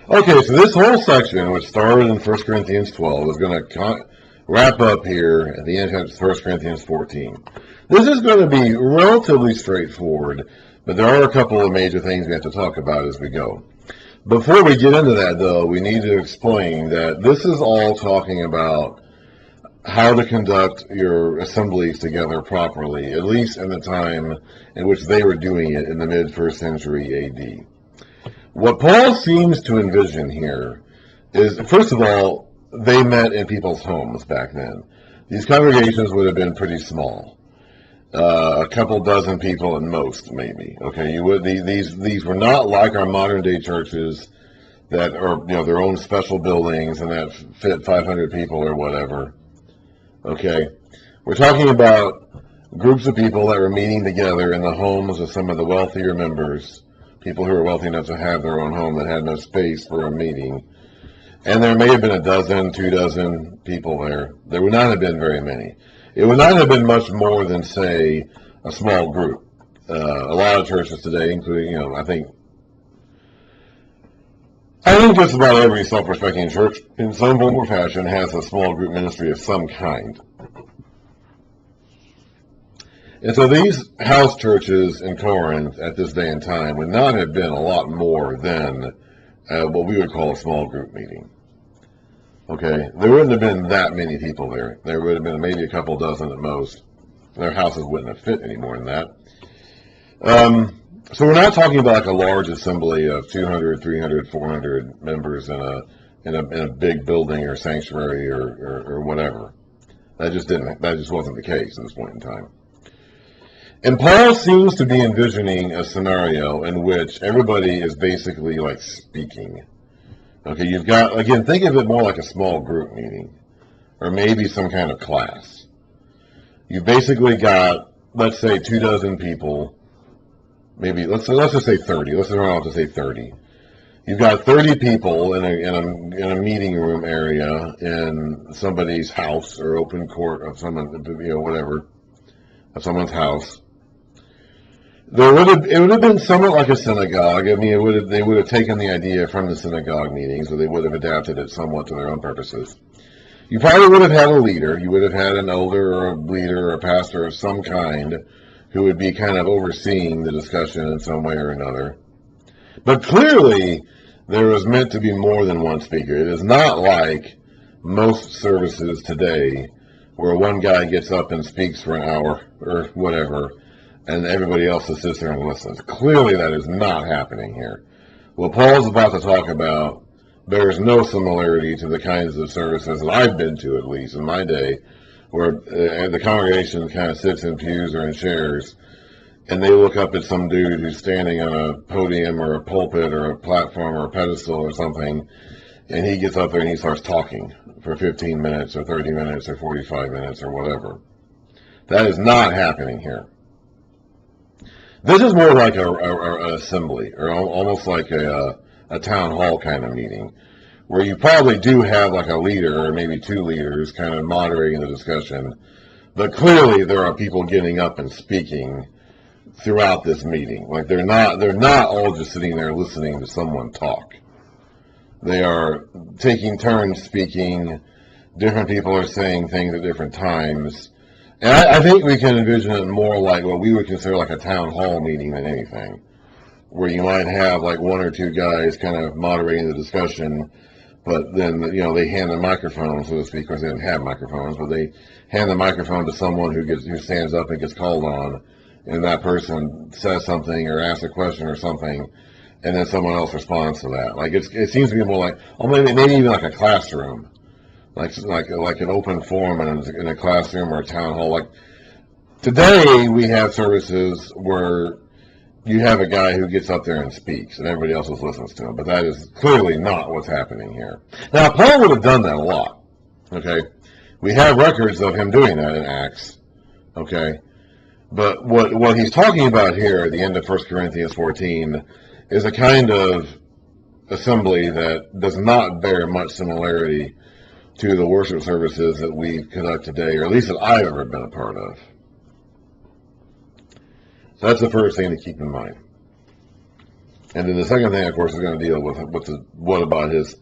Okay, so this whole section, which started in 1 Corinthians 12, is going to wrap up here at the end of 1 Corinthians 14. This is going to be relatively straightforward, but there are a couple of major things we have to talk about as we go. Before we get into that, though, we need to explain that this is all talking about how to conduct your assemblies together properly, at least in the time in which they were doing it in the mid-1st century AD. What Paul seems to envision here is, first of all, they met in people's homes back then. These congregations would have been pretty small, a couple dozen people at most, maybe. Okay, these were not like our modern day churches that are their own special buildings and that fit 500 people or whatever. Okay, we're talking about groups of people that were meeting together in the homes of some of the wealthier members. People who are wealthy enough to have their own home that had no space for a meeting. And there may have been a dozen, 2 dozen people there. There would not have been very many. It would not have been much more than, say, a small group. A lot of churches today, including, I think just about every self-respecting church in some form or fashion has a small group ministry of some kind. And so these house churches in Corinth at this day and time would not have been a lot more than what we would call a small group meeting. Okay, there wouldn't have been that many people there. There would have been maybe a couple dozen at most. Their houses wouldn't have fit any more than that. So we're not talking about like a large assembly of 200, 300, 400 members in a big building or sanctuary or whatever. That just wasn't the case at this point in time. And Paul seems to be envisioning a scenario in which everybody is basically like speaking. Okay, you've got, again, think of it more like a small group meeting, or maybe some kind of class. You've basically got, let's say, 2 dozen people, maybe, let's just say 30, let's run off to say 30. You've got 30 people in a meeting room area in somebody's house or open court of someone, whatever, of someone's house. It would have been somewhat like a synagogue. I mean, they would have taken the idea from the synagogue meetings, or they would have adapted it somewhat to their own purposes. You probably would have had a leader. You would have had an elder or a leader or a pastor of some kind who would be kind of overseeing the discussion in some way or another. But clearly, there was meant to be more than one speaker. It is not like most services today where one guy gets up and speaks for an hour or whatever, and everybody else just sits there and listens. Clearly that is not happening here. What Paul's about to talk about bears no similarity to the kinds of services that I've been to, at least in my day, where the congregation kind of sits in pews or in chairs, and they look up at some dude who's standing on a podium or a pulpit or a platform or a pedestal or something, and he gets up there and he starts talking for 15 minutes or 30 minutes or 45 minutes or whatever. That is not happening here. This is more like an assembly, or almost like a town hall kind of meeting, where you probably do have like a leader or maybe 2 leaders kind of moderating the discussion, but clearly there are people getting up and speaking throughout this meeting. Like they're not all just sitting there listening to someone talk. They are taking turns speaking. Different people are saying things at different times. And I think we can envision it more like what we would consider like a town hall meeting than anything, where you might have like 1 or 2 guys kind of moderating the discussion, but then they hand the microphone, so to speak, because they didn't have microphones, but they hand the microphone to someone who stands up and gets called on, and that person says something or asks a question or something, and then someone else responds to that. Like it seems to be more like, maybe even like a classroom. Like an open forum in a classroom or a town hall. Like today, we have services where you have a guy who gets up there and speaks, and everybody else just listens to him. But that is clearly not what's happening here. Now, Paul would have done that a lot. Okay, we have records of him doing that in Acts. Okay, but what he's talking about here at the end of 1 Corinthians 14 is a kind of assembly that does not bear much similarity to the worship services that we conduct today, or at least that I've ever been a part of. So that's the first thing to keep in mind. And then the second thing, of course, is going to deal with what about his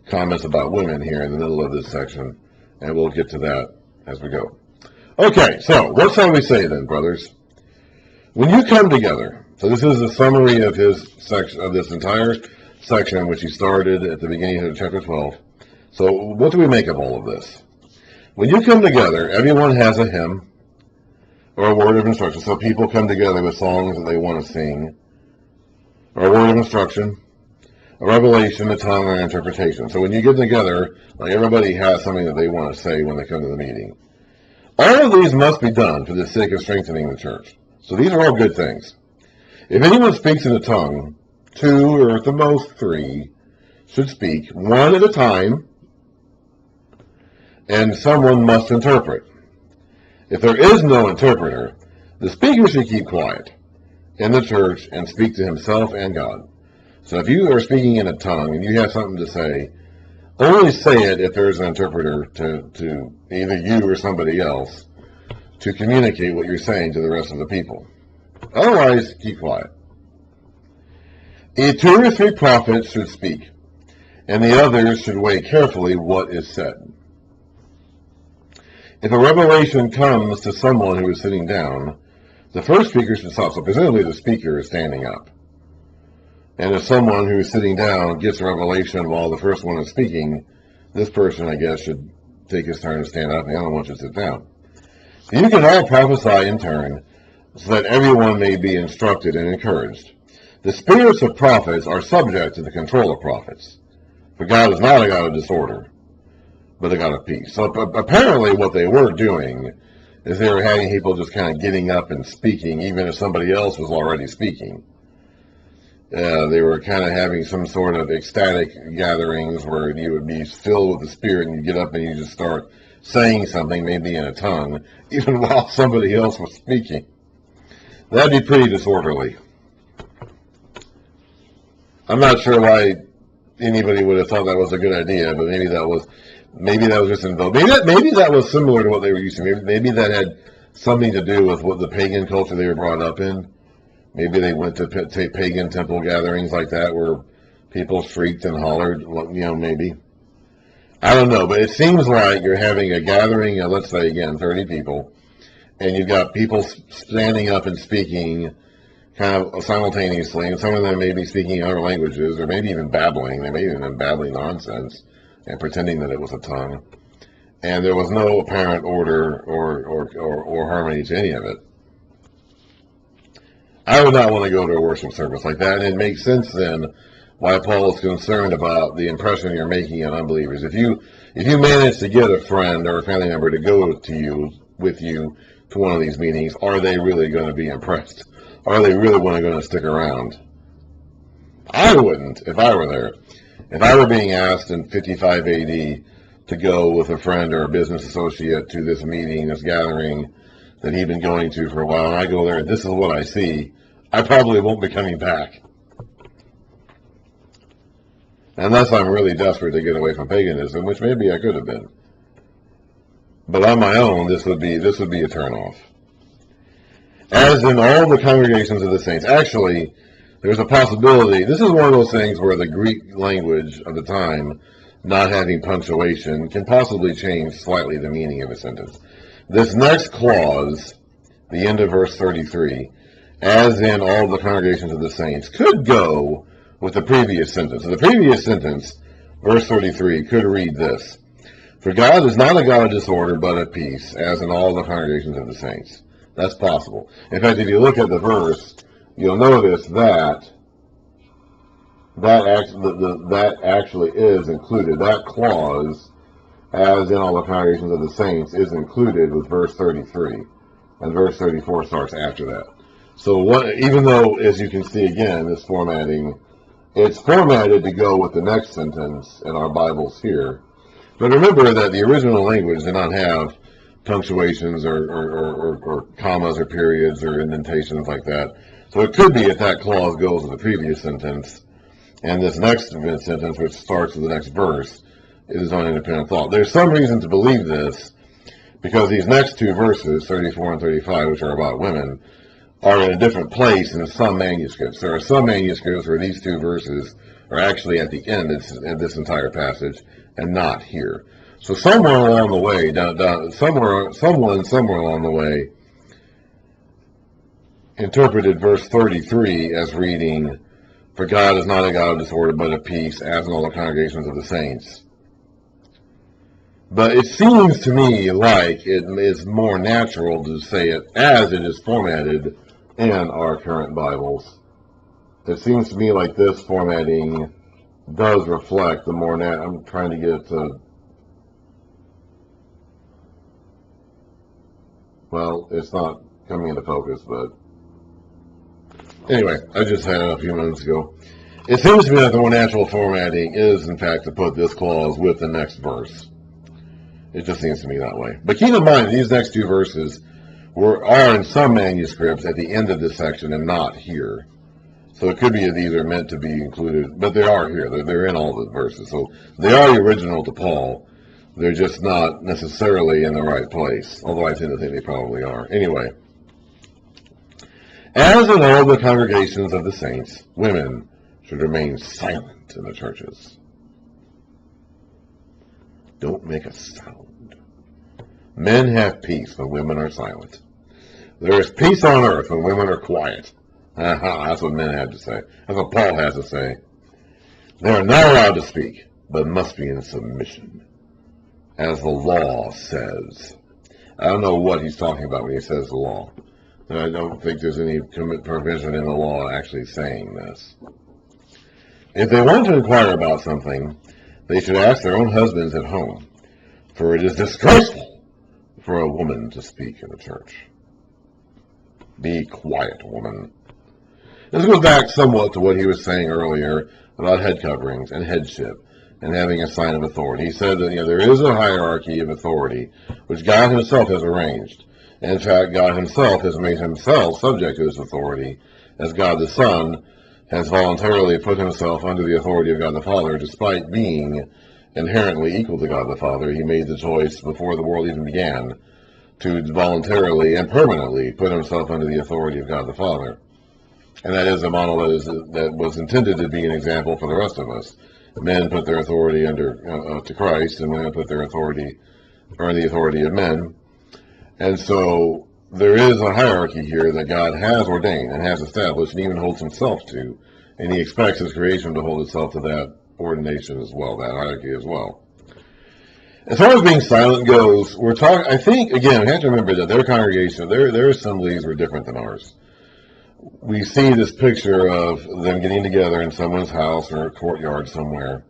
comments about women here in the middle of this section, and we'll get to that as we go. Okay, so what shall we say then, brothers? When you come together, so this is a summary of his section, of this entire section, which he started at the beginning of chapter 12. So what do we make of all of this? When you come together, everyone has a hymn or a word of instruction. So people come together with songs that they want to sing, or a word of instruction, a revelation, a tongue, or an interpretation. So when you get together, like everybody has something that they want to say when they come to the meeting. All of these must be done for the sake of strengthening the church. So these are all good things. If anyone speaks in a tongue, 2 or at the most 3 should speak, 1 at a time, and someone must interpret. If there is no interpreter, the speaker should keep quiet in the church and speak to himself and God. So if you are speaking in a tongue and you have something to say, only say it if there's an interpreter to either you or somebody else to communicate what you're saying to the rest of the people. Otherwise, keep quiet. 2 or 3 prophets should speak, and the others should weigh carefully what is said. If a revelation comes to someone who is sitting down, the first speaker should stop. So presumably the speaker is standing up. And if someone who is sitting down gets a revelation while the first one is speaking, this person, I guess, should take his turn to stand up, and the other one should sit down. You can all prophesy in turn, so that everyone may be instructed and encouraged. The spirits of prophets are subject to the control of prophets. For God is not a God of disorder, but a God of peace. So apparently what they were doing is they were having people just kind of getting up and speaking, even if somebody else was already speaking. They were kind of having some sort of ecstatic gatherings where you would be filled with the Spirit and you get up and you just start saying something, maybe in a tongue, even while somebody else was speaking. That'd be pretty disorderly. I'm not sure why anybody would have thought that was a good idea, but maybe that was just in vogue. Maybe that was similar to what they were used to. Maybe that had something to do with what the pagan culture they were brought up in. Maybe they went to pagan temple gatherings like that where people shrieked and hollered, maybe. I don't know, but it seems like you're having a gathering of, let's say, again, 30 people, and you've got people standing up and speaking kind of simultaneously, and some of them may be speaking other languages, or maybe even babbling. They may even been babbling nonsense and pretending that it was a tongue. And there was no apparent order or harmony to any of it. I would not want to go to a worship service like that, and it makes sense then why Paul is concerned about the impression you're making on unbelievers. If you manage to get a friend or a family member to go with you to one of these meetings, are they really going to be impressed? Are they really going to stick around? I wouldn't if I were there. If I were being asked in 55 AD to go with a friend or a business associate to this meeting, this gathering that he'd been going to for a while, and I go there and this is what I see, I probably won't be coming back. Unless I'm really desperate to get away from paganism, which maybe I could have been. But on my own, this would be a turnoff. As in all the congregations of the saints. Actually, there's a possibility. This is one of those things where the Greek language of the time, not having punctuation, can possibly change slightly the meaning of a sentence. This next clause, the end of verse 33, as in all the congregations of the saints, could go with the previous sentence. So the previous sentence, verse 33, could read this: For God is not a God of disorder, but of peace, as in all the congregations of the saints. That's possible. In fact, if you look at the verse, you'll notice that actually is included. That clause, as in all the congregations of the saints, is included with verse 33. And verse 34 starts after that. So even though, as you can see again, this formatting, it's formatted to go with the next sentence in our Bibles here. But remember that the original language did not have punctuations or commas or periods or indentations like that. So it could be if that clause goes with the previous sentence, and this next sentence, which starts with the next verse, is on independent thought. There's some reason to believe this, because these next two verses, 34 and 35, which are about women, are in a different place in some manuscripts. There are some manuscripts where these two verses are actually at the end of this entire passage and not here. So somewhere along the way, somewhere along the way, interpreted verse 33 as reading, "For God is not a God of disorder, but of peace, as in all the congregations of the saints." But it seems to me like it is more natural to say it as it is formatted in our current Bibles. It seems to me like this formatting does reflect the more I'm trying to get it to... Well, it's not coming into focus, but... Anyway, I just had it a few minutes ago. It seems to me that the more natural formatting is, in fact, to put this clause with the next verse. It just seems to me that way. But keep in mind, these next two verses are in some manuscripts at the end of this section and not here. So it could be that these are meant to be included, but they are here. They're in all the verses. So they are the original to Paul. They're just not necessarily in the right place, although I tend to think they probably are. Anyway. As in all the congregations of the saints, women should remain silent in the churches. Don't make a sound. Men have peace when women are silent. There is peace on earth when women are quiet. That's what men have to say. That's what Paul has to say. They are not allowed to speak, but must be in submission, as the law says. I don't know what he's talking about when he says the law. I don't think there's any provision in the law actually saying this. If they want to inquire about something, they should ask their own husbands at home, for it is disgraceful for a woman to speak in the church. Be quiet, woman. This goes back somewhat to what he was saying earlier about head coverings and headship and having a sign of authority. He said that there is a hierarchy of authority which God himself has arranged. And in fact, God himself has made himself subject to this authority, as God the Son has voluntarily put himself under the authority of God the Father, despite being inherently equal to God the Father. He made the choice before the world even began to voluntarily and permanently put himself under the authority of God the Father. And that is a model that was intended to be an example for the rest of us. Men put their authority under to Christ, and women put their authority or the authority of men. And so there is a hierarchy here that God has ordained and has established and even holds himself to. And he expects his creation to hold itself to that ordination as well, that hierarchy as well. As far as being silent goes, we're talking, I think, again, we have to remember that their congregation, their assemblies were different than ours. We see this picture of them getting together in someone's house or a courtyard somewhere.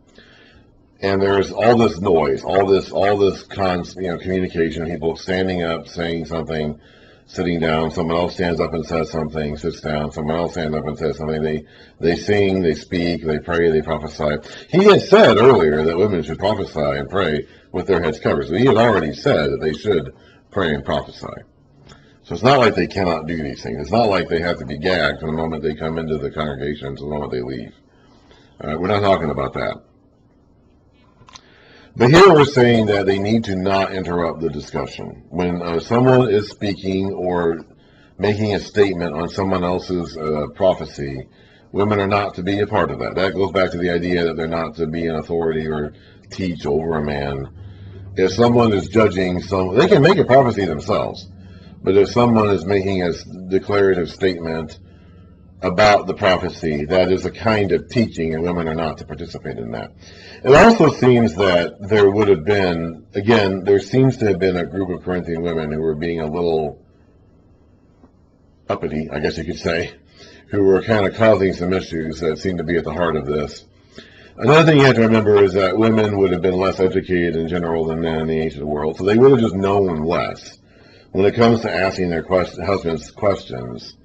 And there's all this noise, all this communication, people standing up, saying something, sitting down, someone else stands up and says something, sits down, someone else stands up and says something, they sing, they speak, they pray, they prophesy. He had said earlier that women should prophesy and pray with their heads covered. So he had already said that they should pray and prophesy. So it's not like they cannot do these things. It's not like they have to be gagged from the moment they come into the congregation to the moment they leave. We're not talking about that. But here we're saying that they need to not interrupt the discussion. When someone is speaking or making a statement on someone else's prophecy, women are not to be a part of that. That goes back to the idea that they're not to be an authority or teach over a man. If someone is judging they can make a prophecy themselves. But if someone is making a declarative statement about the prophecy, that is a kind of teaching, and women are not to participate in that. It also seems that there would have been, again, there seems to have been a group of Corinthian women who were being a little uppity, I guess you could say, who were kind of causing some issues that seem to be at the heart of this. Another thing you have to remember is that women would have been less educated in general than men in the ancient world, so they would have just known less. When it comes to asking their husbands questions,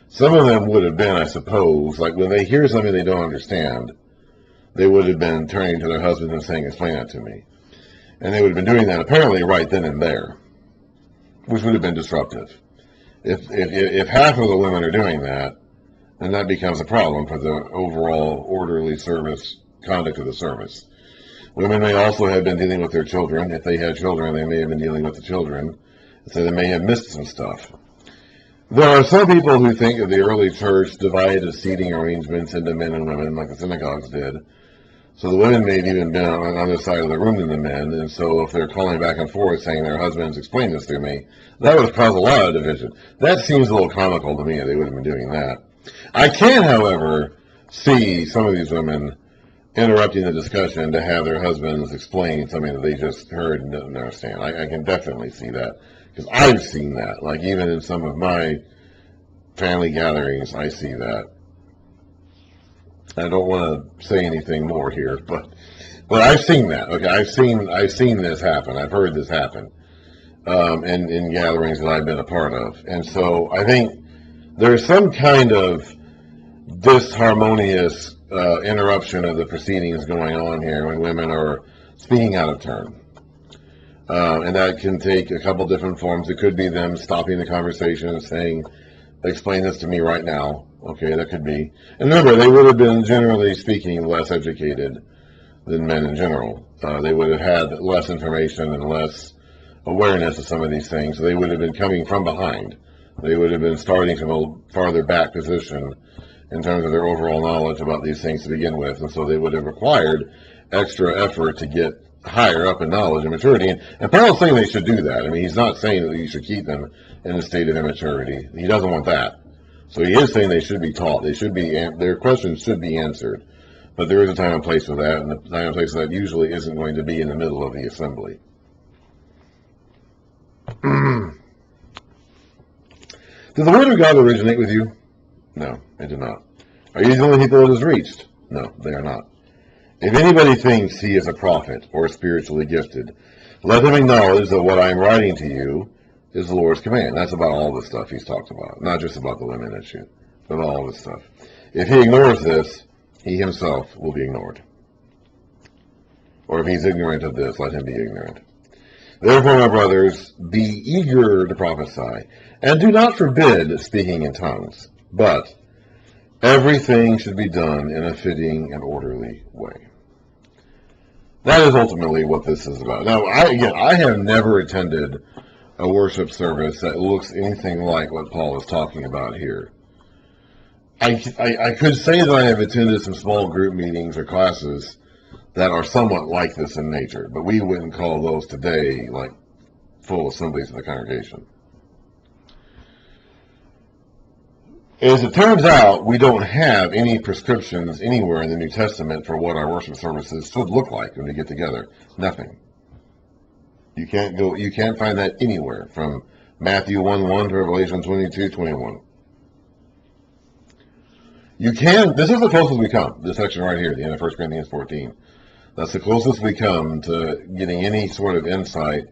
some of them would have been, I suppose, like when they hear something they don't understand, they would have been turning to their husbands and saying, "Explain that to me." And they would have been doing that apparently right then and there, which would have been disruptive. If half of the women are doing that, then that becomes a problem for the overall orderly service, conduct of the service. Women may also have been dealing with their children. If they had children, they may have been dealing with the children, so they may have missed some stuff. There are some people who think that the early church divided seating arrangements into men and women, like the synagogues did. So the women may have even been on the other side of the room than the men, and so if they're calling back and forth saying their husbands explain this to me, that would cause a lot of division. That seems a little comical to me if they would have been doing that. I can, however, see some of these women interrupting the discussion to have their husbands explain something that they just heard and didn't understand. I can definitely see that, because I've seen that. Like, even in some of my family gatherings, I see that. I don't want to say anything more here, but I've seen that. Okay, I've seen this happen. I've heard this happen in gatherings that I've been a part of, and so I think there's some kind of disharmonious interruption of the proceedings going on here when women are speaking out of turn, and that can take a couple different forms. It could be them stopping the conversation and saying, "Explain this to me right now." Okay, that could be. And remember, they would have been, generally speaking, less educated than men in general. They would have had less information and less awareness of some of these things. They would have been coming from behind. They would have been starting from a farther back position in terms of their overall knowledge about these things to begin with. And so they would have required extra effort to get higher up in knowledge and maturity. And Paul's saying they should do that. I mean, he's not saying that you should keep them in a state of immaturity. He doesn't want that. So he is saying they should be taught. They should be, their questions should be answered. But there is a time and place for that, and the time and place for that usually isn't going to be in the middle of the assembly. Did the word of God originate with you? No, it did not. Are you the only people it has reached? No, they are not. If anybody thinks he is a prophet or spiritually gifted, let him acknowledge that what I am writing to you is the Lord's command. That's about all the stuff he's talked about, not just about the women issue, but all this stuff. If he ignores this, he himself will be ignored. Or if he's ignorant of this, let him be ignorant. Therefore, my brothers, be eager to prophesy, and do not forbid speaking in tongues, but everything should be done in a fitting and orderly way. That is ultimately what this is about. Now, I have never attended a worship service that looks anything like what Paul is talking about here. I could say that I have attended some small group meetings or classes that are somewhat like this in nature, but we wouldn't call those today like full assemblies of the congregation. As it turns out, we don't have any prescriptions anywhere in the New Testament for what our worship services should look like when we get together. Nothing. You can't find that anywhere from Matthew 1:1 to Revelation 22:21. You can, this is the closest we come, this section right here at the end of 1 Corinthians 14. That's the closest we come to getting any sort of insight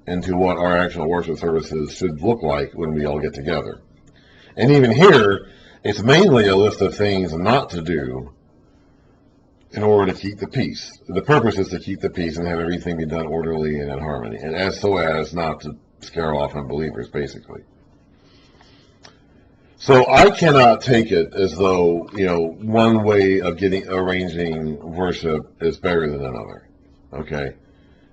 into what our actual worship services should look like when we all get together. And even here, it's mainly a list of things not to do in order to keep the peace. The purpose is to keep the peace and have everything be done orderly and in harmony, and as not to scare off unbelievers, basically. So I cannot take it as though, one way of arranging worship is better than another. Okay?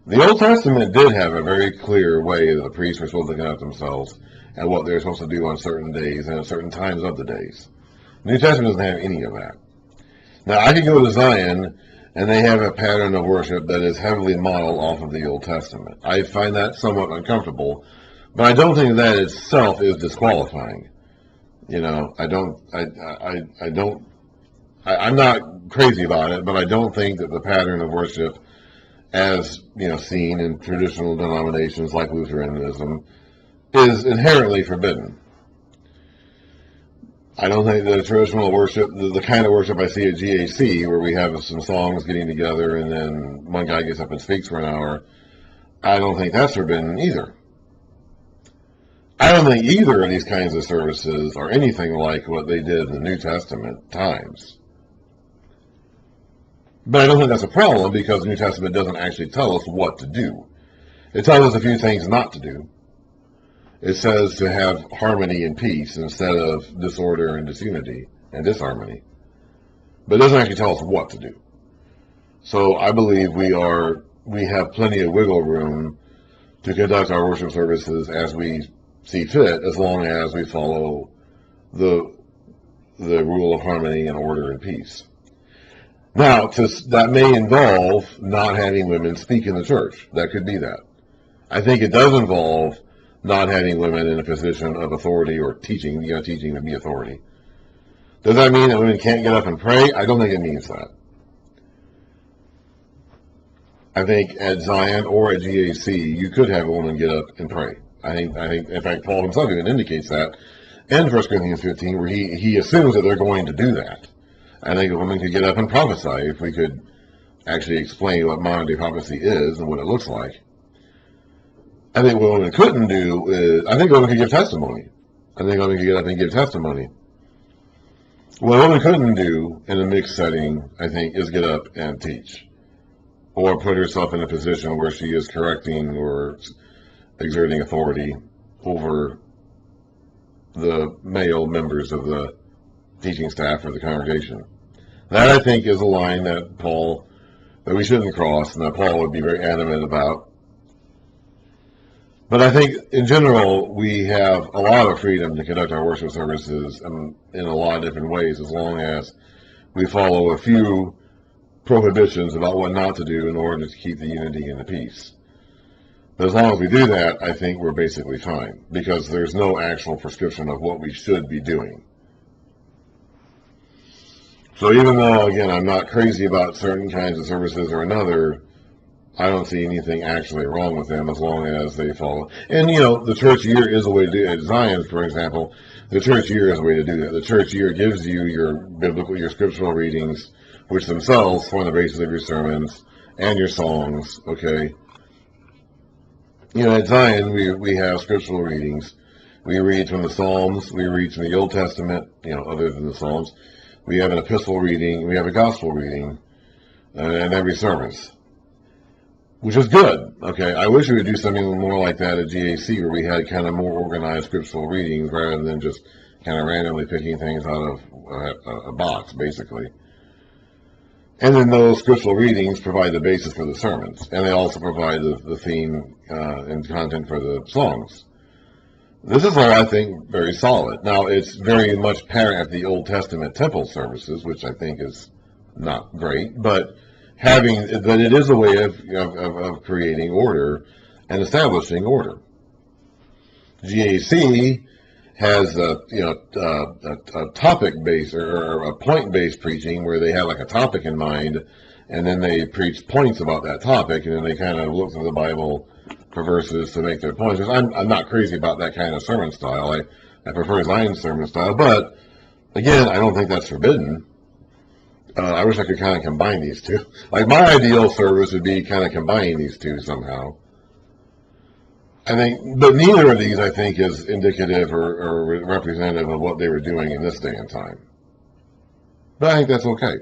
The Old Testament did have a very clear way that the priests were supposed to conduct themselves and what they're supposed to do on certain days and at certain times of the days. The New Testament doesn't have any of that. Now, I could go to Zion, and they have a pattern of worship that is heavily modeled off of the Old Testament. I find that somewhat uncomfortable, but I don't think that itself is disqualifying. I'm not crazy about it, but I don't think that the pattern of worship as, seen in traditional denominations like Lutheranism is inherently forbidden. I don't think the traditional worship, the kind of worship I see at GAC, where we have some songs getting together and then one guy gets up and speaks for an hour, I don't think that's forbidden either. I don't think either of these kinds of services are anything like what they did in the New Testament times. But I don't think that's a problem, because the New Testament doesn't actually tell us what to do. It tells us a few things not to do. It says to have harmony and peace instead of disorder and disunity and disharmony. But it doesn't actually tell us what to do. So I believe we have plenty of wiggle room to conduct our worship services as we see fit, as long as we follow the rule of harmony and order and peace. Now, that may involve not having women speak in the church. That could be that. I think it does involve not having women in a position of authority or teaching, teaching to be authority. Does that mean that women can't get up and pray? I don't think it means that. I think at Zion or at GAC, you could have a woman get up and pray. I think, in fact, Paul himself even indicates that in 1 Corinthians 15, where he assumes that they're going to do that. I think a woman could get up and prophesy if we could actually explain what modern day prophecy is and what it looks like. I think what women couldn't do is, I think women could give testimony. I think women could get up and give testimony. What a woman couldn't do in a mixed setting, I think, is get up and teach, or put herself in a position where she is correcting or exerting authority over the male members of the teaching staff or the congregation. That, I think, is a line that we shouldn't cross, and that Paul would be very adamant about. But I think, in general, we have a lot of freedom to conduct our worship services in a lot of different ways, as long as we follow a few prohibitions about what not to do in order to keep the unity and the peace. But as long as we do that, I think we're basically fine, because there's no actual prescription of what we should be doing. So even though, again, I'm not crazy about certain kinds of services or another, I don't see anything actually wrong with them as long as they follow. And, the church year is a way to do it. At Zion, for example, the church year is a way to do that. The church year gives you your scriptural readings, which themselves form the basis of your sermons and your songs, okay? At Zion, we have scriptural readings. We read from the Psalms. We read from the Old Testament, other than the Psalms. We have an epistle reading. We have a gospel reading in every service, which is good. Okay, I wish we would do something more like that at GAC, where we had kind of more organized scriptural readings rather than just kind of randomly picking things out of a box, basically. And then those scriptural readings provide the basis for the sermons, and they also provide the theme and content for the songs. This is all, I think, very solid. Now, it's very much apparent at the Old Testament temple services, which I think is not great, but it is a way of creating order and establishing order. GAC has a topic-based or a point-based preaching, where they have like a topic in mind, and then they preach points about that topic, and then they kind of look through the Bible for verses to make their points. I'm not crazy about that kind of sermon style. I prefer Zion's sermon style, but again, I don't think that's forbidden. I wish I could kind of combine these two. Like, my ideal service would be kind of combining these two somehow. But neither of these, I think, is indicative or representative of what they were doing in this day and time. But I think that's okay.